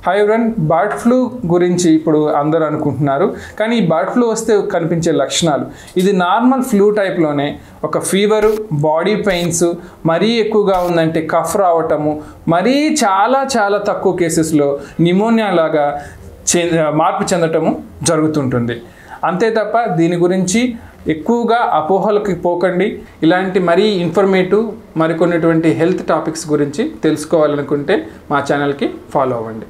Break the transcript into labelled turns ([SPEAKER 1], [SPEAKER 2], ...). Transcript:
[SPEAKER 1] Hi everyone, bird flu గురించి ఇప్పుడు అందరూ అనుకుంటున్నారు. కానీ ఈ బర్డ్ ఫ్లూ వస్తే కనిపించే లక్షణాలు ఇది నార్మల్ ఫ్లూ టైప్లోనే ఒక ఫీవరు, బాడీ పెయిన్స్, మరీ ఎక్కువగా ఉందంటే కఫ్ రావటము, మరీ చాలా చాలా తక్కువ కేసెస్లో నిమోనియా లాగా మార్పు చెందటము జరుగుతుంటుంది. అంతే తప్ప దీని గురించి ఎక్కువగా అపోహలకి పోకండి. ఇలాంటి మరీ ఇన్ఫర్మేటివ్ మరికొన్నిటువంటి హెల్త్ టాపిక్స్ గురించి తెలుసుకోవాలనుకుంటే మా ఛానల్కి ఫాలో అవ్వండి.